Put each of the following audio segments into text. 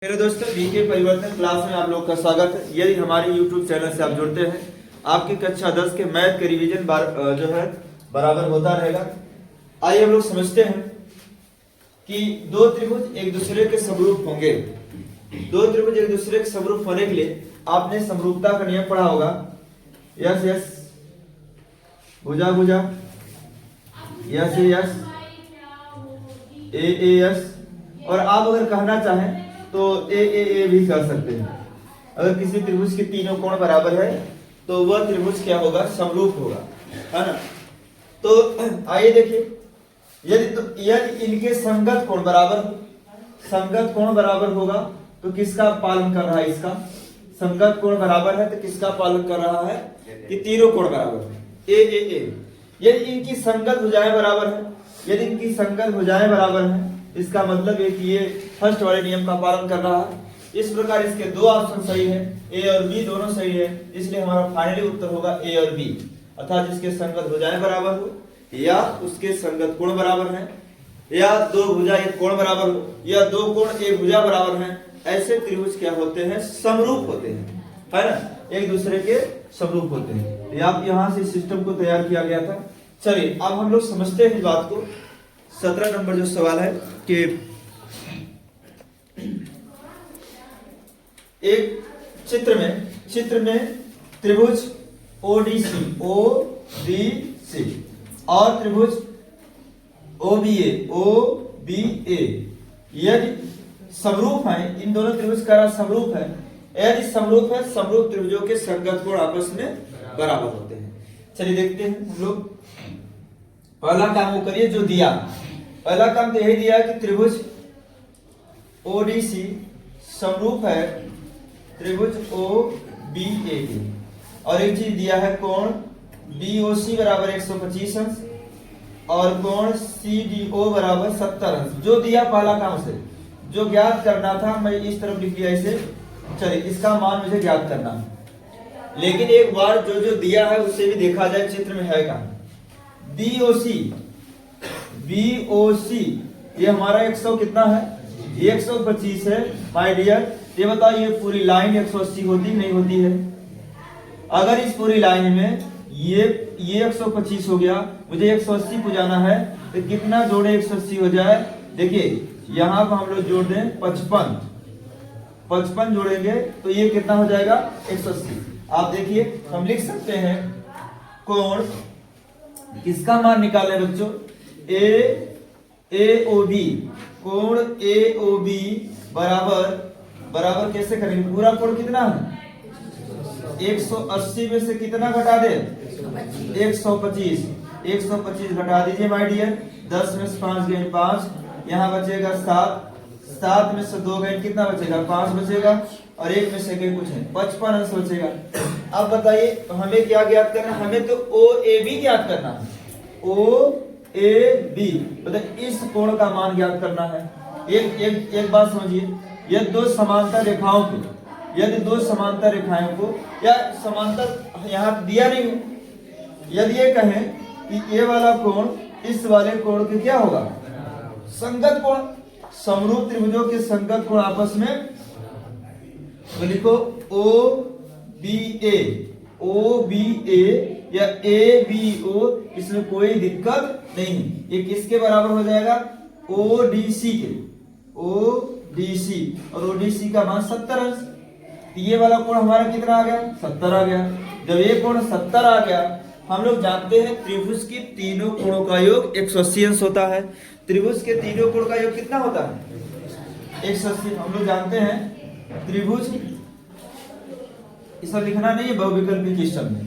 मेरे दोस्तों बीके परिवर्तन क्लास में आप लोग का स्वागत है। यदि हमारे YouTube चैनल से आप जुड़ते हैं, आपकी कक्षा 10 के मैथ के रिवीजन जो है बराबर होता रहेगा। आइए हम लोग समझते हैं कि दो त्रिभुज एक दूसरे के समरूप होंगे। दो त्रिभुज एक दूसरे के समरूप होने के लिए आपने समरूपता का नियम पढ़ा होगा। यस यस, भुजा भुजा, यस यस, ए यस। और आप अगर कहना चाहें तो ए भी कर सकते हैं। अगर किसी त्रिभुज के तीनों कोण बराबर है तो वह त्रिभुज क्या होगा? समरूप होगा, है ना। तो आइए देखिए, यदि इनके संगत कोण बराबर हो, संगत कोण बराबर होगा तो किसका पालन कर रहा है? इसका संगत कोण बराबर है तो किसका पालन कर रहा है? कि तीनों कोण बराबर है, ए। यदि इनकी संगत भुजाएं बराबर है, यदि इनकी संगत भुजाएं बराबर है, इसका मतलब है कि ये फर्स्ट वाले नियम का पालन कर रहा है। इस प्रकार इसके दो ऑप्शन सही है, ए और बी दोनों सही है, इसलिए हमारा फाइनली उत्तर होगा ए और बी। अर्थात जिसके संगत भुजाएं बराबर हो या उसके संगत कोण बराबर है, या दो भुजा एक कोण बराबर हो, या दो कोण एक भुजा बराबर है, ऐसे त्रिभुज क्या होते हैं? समरूप होते हैं, है ना, एक दूसरे के समरूप होते हैं। आप यहाँ से सिस्टम को तैयार किया गया था। चलिए अब हम लोग समझते हैं बात को। 17 नंबर जो सवाल है कि एक चित्र में त्रिभुज ओडीसी और त्रिभुज ओबीए यदि समरूप है, इन दोनों त्रिभुज का समरूप है, यदि समरूप है, समरूप त्रिभुजों के संगत कोण आपस में बराबर होते हैं। चलिए देखते हैं हम लोग। पहला काम वो करिए जो दिया। पहला काम तो यही दिया कि त्रिभुज ओडीसी समरूप है त्रिभुज ओबीए के, और एक चीज दिया है कोण बीओसी बराबर 125 अंश और कोण सीडीओ बराबर 70 अंश। जो दिया पहला काम से जो ज्ञात करना था, मैं इस तरफ लिख दिया इसे। चलिए इसका मान मुझे ज्ञात करना है, लेकिन एक बार जो दिया है उससे भी देखा जाए चित्र में है क्या। बीओसी ये हमारा 100 कितना है? 125 है माय डियर। ये बताओ ये पूरी लाइन 180 होती नहीं होती है? अगर इस पूरी लाइन में ये 125 हो गया, मुझे 180 को जाना है, तो कितना जोड़े 180 हो जाए? देखिए यहाँ पर हम लोग जोड़ दें 55 जोड़ेंगे तो ये कितना हो जाएगा? 180। आप देखिए हम लिख सकते हैं कोण किसका मान निकाले बच्चों? एओबी, कोण एओबी बराबर कैसे करेंगे? पूरा कोण कितना है? 180 में से कितना घटा दे? 125। 125 घटा दीजिए माय डियर। 10 में से 5 गए 5, यहाँ बचेगा 7। 7 में से 2 गए कितना बचेगा? 5 बचेगा, और 1 में से गए कुछ है 55 अंश बचेगा। अब बताइए हमें क्या ज्ञात करना है? हमें तो ओ ए बी ज्ञात करना है। ओ ए बी मतलब इस कोण का मान ज्ञात करना है। एक बात समझिए, यदि दो समांतर रेखाओं को, यदि दो समांतर रेखाओं को, या समांतर यहाँ दिया नहीं हो, यदि ये कहें कि ये वाला कोण इस वाले कोण के क्या होगा? संगत कोण। समरूप त्रिभुजों के संगत कोण आपस में, तो लिखो ओबीए या एबीओ, इसमें कोई दिक्कत नहीं। ये किसके बराबर हो जाएगा? ओडीसी के। ओडीसी और ओडीसी का मान 70 अंश। ये वाला कोण हमारा कितना आ गया? 70 आ गया। जब ये कोण 70 आ गया, हम लोग जानते हैं त्रिभुज के तीनों कोणों का योग 180 अंश होता है। त्रिभुज के तीनों कोण का योग कितना होता है? 180। हम लोग जानते हैं त्रिभुज, इसे लिखना नहीं है बहुविकल्पी सिस्टम में,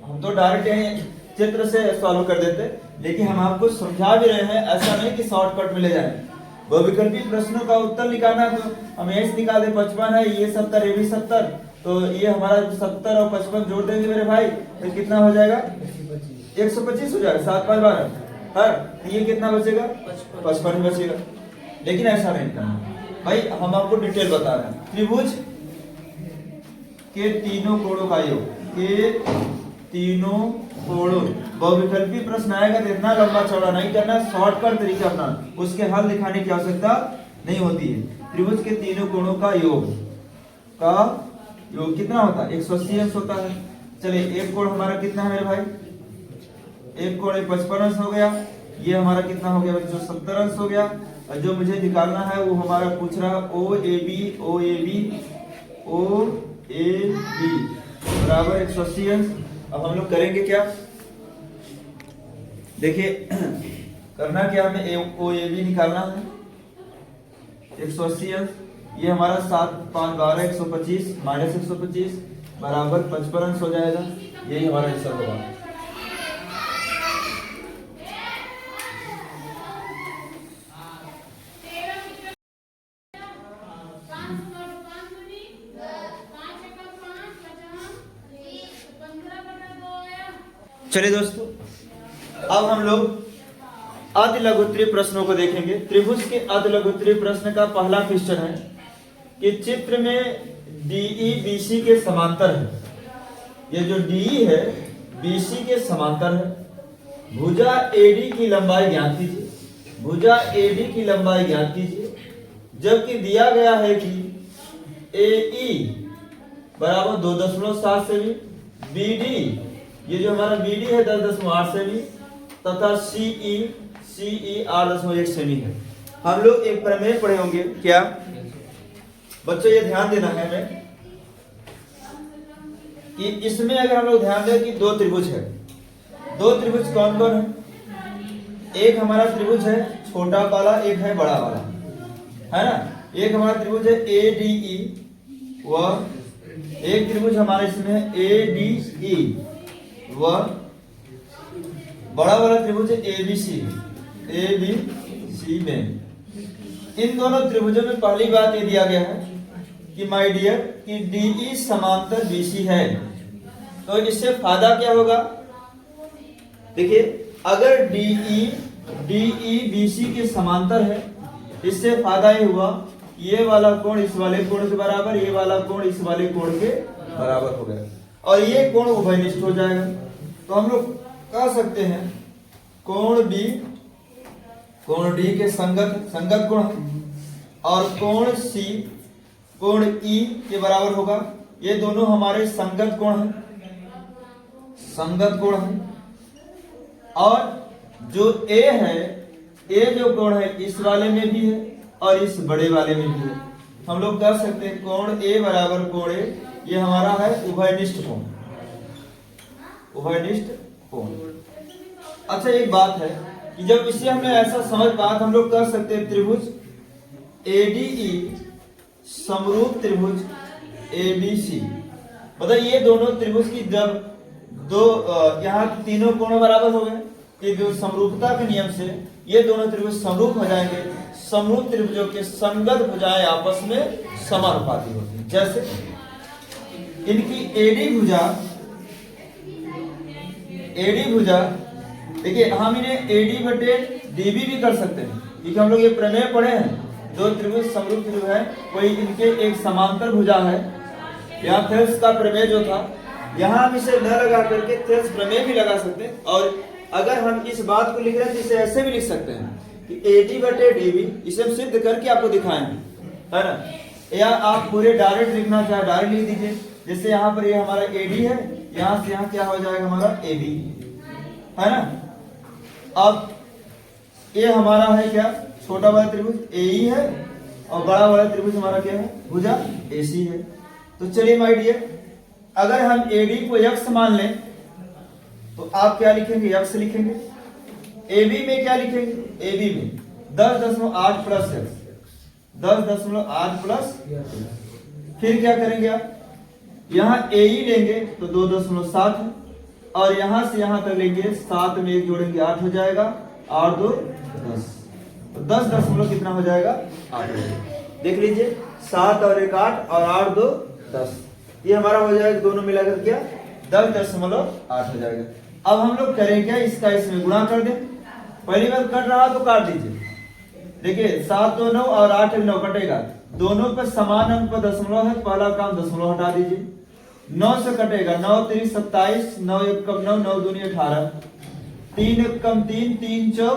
हम तो डायरेक्ट चित्र से सॉल्व कर देते, लेकिन हम आपको समझा भी रहे हैं, ऐसा नहीं कि शॉर्टकट में ले जाए। बहुविकल्पी प्रश्नों का उत्तर निकालना तो हम ऐसे निकाल दे, 55 है, ये 70, ये भी 70, तो ये हमारा 70 और 55 जोड़ देंगे मेरे भाई, तो कितना हो जाएगा? 125 हो जाएगा। 7 5 12 हर, ये कितना बचेगा? 55 बचेगा। लेकिन ऐसा नहीं करना भाई, हम आपको डिटेल बता रहे हैं। त्रिभुज के तीनों कोणों का योग, के तीनों कोणों, बहुविकल्पी प्रश्न आएगा तो इतना लंबा चौड़ा नहीं करना, शॉर्टकट तरीका अपना, उसके हल दिखाने की आवश्यकता नहीं होती है। त्रिभुज के तीनों कोणों का योग कितना होता है? 180 अंश होता है। चलिए एक कोण हमारा कितना है मेरे भाई? एक कोण 55 अंश हो गया। ये हमारा कितना हो गया बच्चों? 70 अंश हो गया। और जो मुझे निकालना है वो हमारा पूछ रहा ओ ए बी बराबर 180 अंश। अब हम लोग करेंगे क्या? देखिए करना क्या, हमें ओ ए बी निकालना है 180 अंश। ये हमारा 7 5 12 125 माइनस 125 बराबर 55 अंश हो जाएगा। यही हमारा आंसर होगा। चलिए दोस्तों, अब हम लोग अतिलघुत्तरीय प्रश्नों को देखेंगे। त्रिभुज के अतिलघुत्तरीय प्रश्न का पहला क्वेश्चन है कि चित्र में DE BC के समांतर है। ये जो DE है BC के समांतर है। भुजा AD की लंबाई ज्ञात कीजिए। भुजा AD की लंबाई ज्ञात कीजिए, जबकि दिया गया है कि AE बराबर 2.7 सेमी, BD ये जो हमारा BD है 10.8 सेमी तथा CE 8.1 सेमी है। हम लोग एक प्रमेय पढ़े होंगे क्या बच्चों? ये ध्यान देना है हमें कि इसमें अगर हम लोग ध्यान दें कि दो त्रिभुज है। दो त्रिभुज कौन कौन है? एक हमारा त्रिभुज है छोटा वाला, एक है बड़ा वाला, है ना। एक हमारा त्रिभुज है ADE व एक त्रिभुज हमारे इसमें है ADE व बड़ा वाला त्रिभुज है ABC में। इन दोनों त्रिभुजों में पहली बात ये दिया गया है कि माय डियर कि DE समांतर BC है। तो इससे फायदा क्या होगा? देखिए अगर DE BC के समांतर है, इससे फायदा ये हुआ ये वाला कोण इस वाले कोण के बराबर, ये वाला कोण इस वाले कोण के बराबर हो गया और ये कोण उभयनिष्ठ हो जाएगा। तो हम लोग कह सकते हैं कोण D के संगत कोण और कोण C कोण E के बराबर होगा। ये दोनों हमारे संगत कोण हैं। और जो A है, A जो कोण है इस वाले में भी है और इस बड़े वाले में भी है। हम लोग कह सकते हैं कोण A बराबर कोण A, ये हमारा है उभयनिष्ठ कोण। अच्छा एक बात है कि जब इसे हमने ऐसा समझ पाया, हम लोग कह सकते हैं त्रिभुज ADE समरूप त्रिभुज ABC। मतलब ये दोनों त्रिभुज की जब दो यहाँ तीनों कोण बराबर हो गए कि जो समरूपता के नियम से ये दोनों त्रिभुज समरूप हो जाएंगे। समरूप त्रिभुजों के संगत भुजाएं आपस में समानुपाती होती हैं। जैसे इनकी AD भुजा देखिए, हम इन्हें AD बटे DB भी कर सकते हैं क्योंकि हम लोग ये प्रमेय पढ़े हैं। दो त्रिभुज समरूप त्रिभुज है, कोई इनके एक समांतर भुजा है। यहाँ थेल्स का प्रमेय जो था, यहाँ हम इसे न लगा करके थेल्स प्रमेय भी लगा सकते हैं। और अगर हम इस बात को लिख रहे हैं तो इसे ऐसे भी लिख सकते हैं कि AD बटे DB, इसे हम सिद्ध करके आपको दिखाएं, है ना। या आप पूरे डायरेक्ट लिखना चाहे डायरेक्ट लिख दीजिए। जैसे यहाँ पर ये हमारा AD है, यहाँ से यहाँ क्या हो जाएगा हमारा AB, है ना। अब ये हमारा है क्या, छोटा वाला त्रिभुज AE है और बड़ा वाला त्रिभुज हमारा क्या है, भुजा AC है। तो चलिए माय डियर, अगर हम AD को x मान लें तो आप क्या लिखेंगे, x लिखेंगे। AB में क्या लिखेंगे, AB में 10.8 प्लस x, 10.8 प्लस। फिर क्या करेंगे आप, यहाँ AE लेंगे तो 2.7 है और यहां से यहां तक लेंगे 7 में 1 जोड़ेंगे 8 हो जाएगा, 8 2 10, तो 10 दशमलव कितना हो जाएगा 8। देख लीजिए 7 और 1 8 और 8 2 10, ये हमारा हो जाएगा दोनों मिलाकर क्या 10.8 हो जाएगा। अब हम लोग करें क्या, इसका इसमें गुणा कर दें। पहली बार कट रहा तो काट दीजिए। देखिए 7 2 9 और 8 1 9 कटेगा, दोनों पर समान अंक पर दशमलव है, पहला काम दशमलव हटा दीजिए। 9 से कटेगा, 9 3 27, 9 1 कम 9, 9 दूनी 18, 3 1 कम 3, 3 4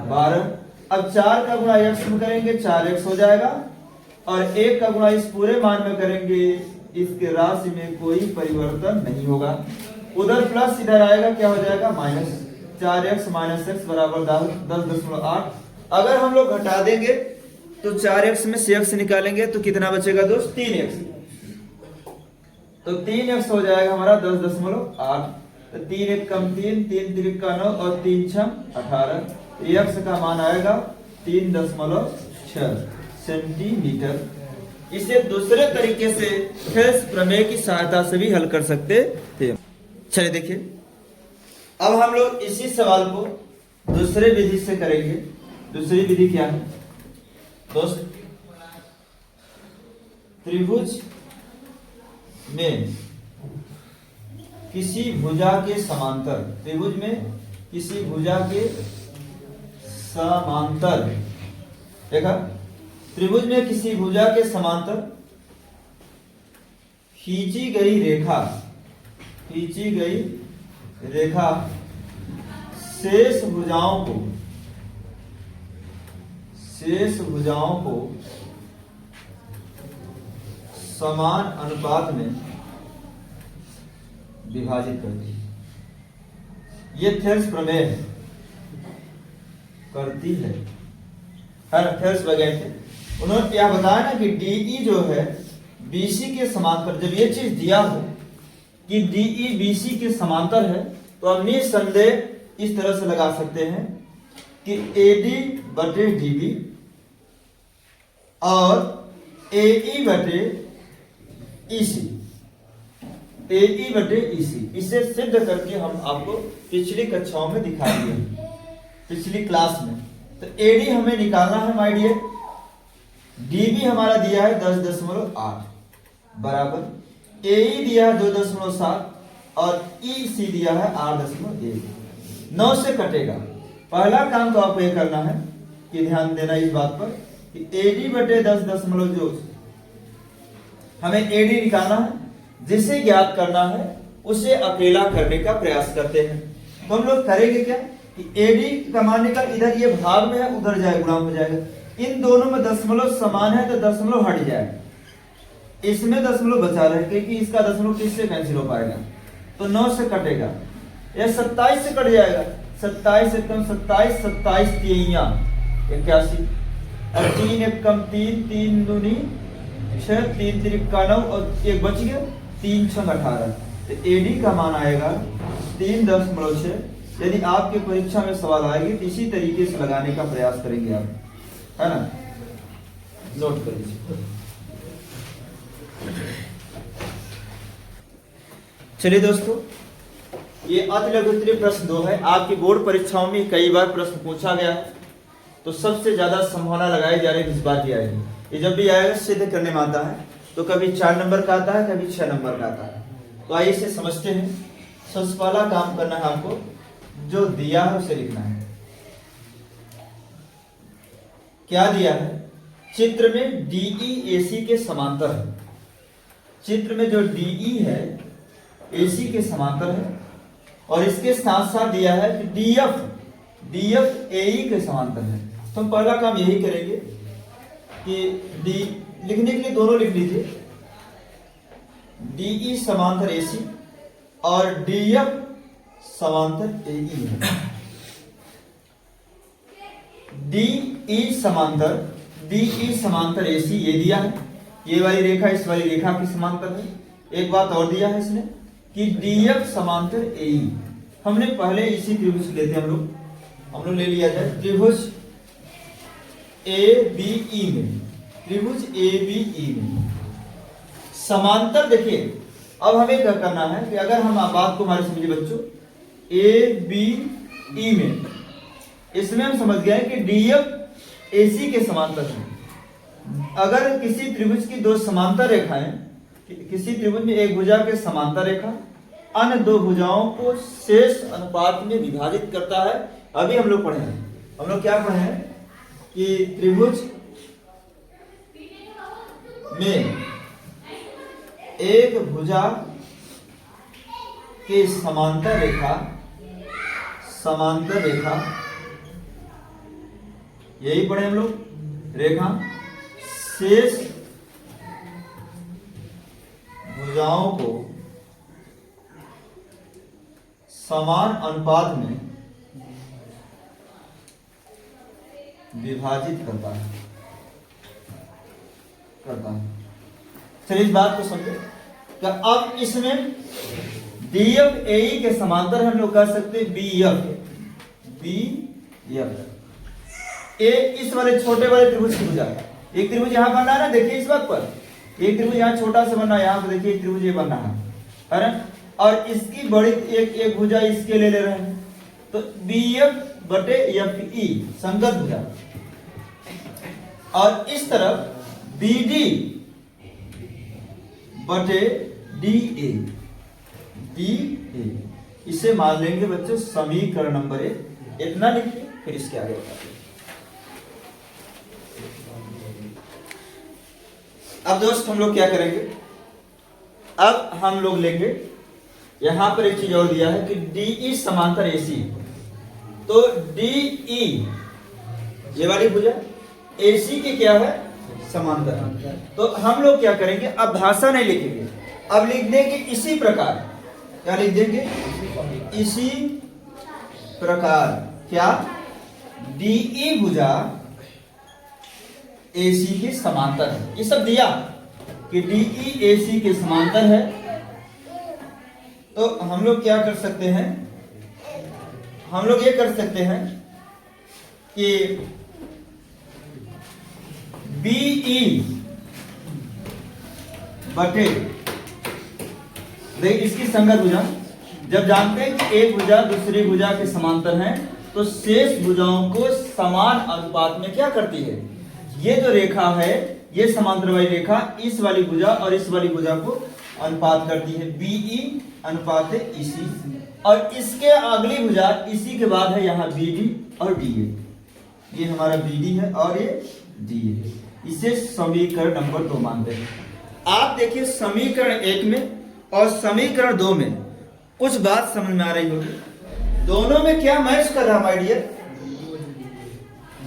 12। अब 4 का गुणा x में करेंगे 4x हो जाएगा और 1 का गुणा इस पूरे मान में करेंगे, इसके राशि में कोई परिवर्तन नहीं होगा। उधर प्लस, इधर आएगा क्या हो जाएगा माइनस। 4x माइनस एक्स बराबर 10.8। अगर हम लोग घटा देंगे तो 4x में से x निकालेंगे तो कितना बचेगा दोस्त, 3x। तो 3x हो जाएगा हमारा 10.8। तो 3 1 कम 3, 3 3 का 9 और 3 6 18। x का मान आएगा 3.6 सेंटीमीटर। इसे दूसरे तरीके से थेल्स प्रमेय की सहायता से भी हल कर सकते थे। चलिए देखिए, अब हम लोग इसी सवाल को दूसरे विधि से करेंगे। दूसरी विधि क्या है दोस्त, त्रिभुज में किसी भुजा के समांतर, त्रिभुज में किसी भुजा के समांतर, देखा, त्रिभुज में किसी भुजा के समांतर खींची गई रेखा शेष भुजाओं को समान अनुपात में विभाजित करती है। ये थेल्स प्रमेय करती है। थेल्स वगैरह थे, उन्होंने क्या बताया ना कि DE जो है BC के समांतर, जब ये चीज दिया हो कि DE BC के समांतर है तो हम निसंदेह इस तरह से लगा सकते हैं कि AD बटे DB और AE बटे EC, इसे सिद्ध करके हम आपको पिछली कक्षाओं में दिखा दिए, पिछली क्लास में। तो AD हमें निकालना है माय डियर, DB हमारा दिया है 10.8 बराबर, AE दिया है 2.7 और EC दिया है 8.1। 9 से कटेगा। पहला काम तो आपको ये करना है कि ध्यान देना इस बात पर कि AD बटे 10 जो हमें AD निकालना है, जिसे ज्ञात करना है उसे अकेला करने का प्रयास करते हैं। तो हम लोग करेंगे क्या कि AD का मान निकाल, इधर ये भाग में है, उधर जाए गुणा हो जाएगा। इन दोनों में दशमलव समान है तो दशमलव हट जाएगा, इसमें दशमलव बचा रहे क्योंकि इसका दशमलव किससे कैंसिल हो पाएगा, तो 9 से कटेगा। यह 27 से कट जाएगा, 27 एक कम 27, 27 तिया 81 और 3 एक कम 3, 3 दूनी 6, 3 3 का 9 और एक बच गया, 3 6 18। तो AD का मान आएगा 3.6। यदि आपके परीक्षा में सवाल आएगी तो इसी तरीके से लगाने का प्रयास करेंगे आप, है ना, नोट कर लीजिए। चलिए दोस्तों, ये अतिलघुत्तरीय प्रश्न 2 है। आपकी बोर्ड परीक्षाओं में कई बार प्रश्न पूछा गया है, तो सबसे ज्यादा संभावना लगाई जा रही है इस बार की आएगी। ये जब भी आएगा सिद्ध करने में आता है, तो कभी 4 नंबर का आता है, कभी 6 नंबर का आता है। तो आइए इसे समझते हैं। सबसे पहला काम करना है आपको, जो दिया है उसे लिखना है। क्या दिया है, चित्र में DE AC के समांतर है। चित्र में जो DE है AC के समांतर है, और इसके साथ साथ दिया है कि DF AE के समांतर है। तो हम पहला काम यही करेंगे कि लिखने के लिए दोनों लिख लीजिए, DE समांतर AC और DF समांतर AE है। DE समांतर AC ये दिया है, ये वाली रेखा इस वाली रेखा की समांतर है। एक बात और दिया है इसने कि DF समांतर AE। हमने पहले इसी त्रिभुज लेते हैं, हम लोग ले लिया जाए त्रिभुज ABE में, त्रिभुज ABE में समांतर। देखिए अब हमें क्या करना है कि अगर हम बात को हमारे समझिए बच्चों, ABE में, इसमें हम समझ गए कि DF AC के समांतर है। अगर किसी त्रिभुज की 2 समांतर रेखाएं, किसी त्रिभुज में एक भुजा के समांतर रेखा अन्य 2 भुजाओं को शेष अनुपात में विभाजित करता है। अभी हम लोग पढ़े हैं, हम लोग क्या पढ़े हैं कि त्रिभुज में एक भुजा के समांतर रेखा यही पढ़े हम लोग, रेखा शेष भुजाओं को समान अनुपात में विभाजित करता है। चलिए इस बात को समझे कि अब इसमें DF AE के समांतर हम लोग कह सकते हैं BF ए इस वाले छोटे वाले त्रिभुज की भुजा। एक त्रिभुज यहाँ बन रहा है ना, देखिए इस बात पर एक त्रिभुज यहाँ छोटा सा बन रहा है, यहाँ पर देखिए एक त्रिभुज ये बन रहा है ना, और इसकी बड़ी एक भुजा इसके ले रहे हैं, तो BF बटे FE संगत भुजा, और इस तरफ BD बटे DA इसे मान लेंगे बच्चों समीकरण नंबर 1। इतना लिखिए, फिर इसके आगे बताइए। अब दोस्त हम लोग क्या करेंगे, अब हम लोग लेंगे यहां पर एक चीज और दिया है कि DE समांतर AC, तो DE ये वाली भुजा AC की क्या है समांतर, तो हम लोग क्या करेंगे, अब भाषा नहीं लिखेंगे, अब लिख देंगे इसी प्रकार। क्या लिख देंगे, इसी प्रकार क्या DE भुजा AC के समांतर है। ये सब दिया कि DE AC के समांतर है, तो हम लोग क्या कर सकते हैं, हम लोग ये कर सकते हैं कि BE बटे इसकी संगत भुजा, जब जानते हैं कि एक भुजा दूसरी भुजा के समांतर है, तो शेष भुजाओं को समान अनुपात में क्या करती है, ये जो रेखा है ये समांतर वाली रेखा इस वाली भुजा और इस वाली भुजा को अनुपात करती है। BE अनुपात है EC, और इसके अगली भुजा इसी के बाद है यहाँ BD और DA। ये हमारा BD है और ये DA। इसे समीकरण नंबर 2 मानते हैं। आप देखिए समीकरण 1 में और समीकरण 2 में कुछ बात समझ में आ रही होगी। दोनों में क्या मैच कर रहा है माय डियर,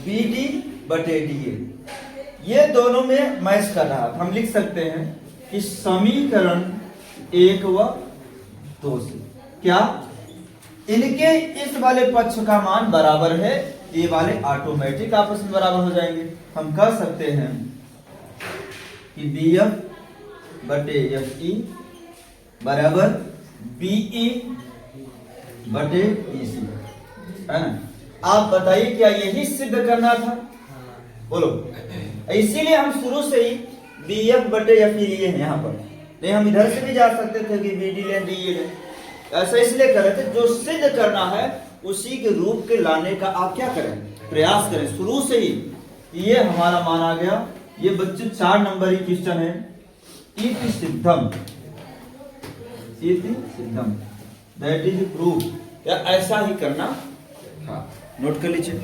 BD बटे DA, ये दोनों में मैच कर रहा है। हम लिख सकते हैं कि समीकरण 1 व 2 से क्या इनके इस वाले पक्ष का मान बराबर है, ये वाले ऑटोमेटिक आपस में बराबर हो जाएंगे। हम कह सकते हैं कि BF बटे FE बराबर BE बटे EC, है ना। आप बताइए क्या यही सिद्ध करना था, बोलो। इसीलिए हम शुरू से ही BF बटे FE लिए हैं यहाँ पर, नहीं हम इधर से भी जा सकते थे कि BD ले DE ले, ऐसा इसलिए कर रहे थे जो सिद्ध करना है उसी के रूप के लाने का आप क्या करें, प्रयास करें शुरू से ही। ये हमारा मान आ गया। ये बच्चे 4 नंबर ही क्वेश्चन है, इति सिद्धम, दैट इज प्रूफ, या ऐसा ही करना। हाँ नोट कर लीजिए।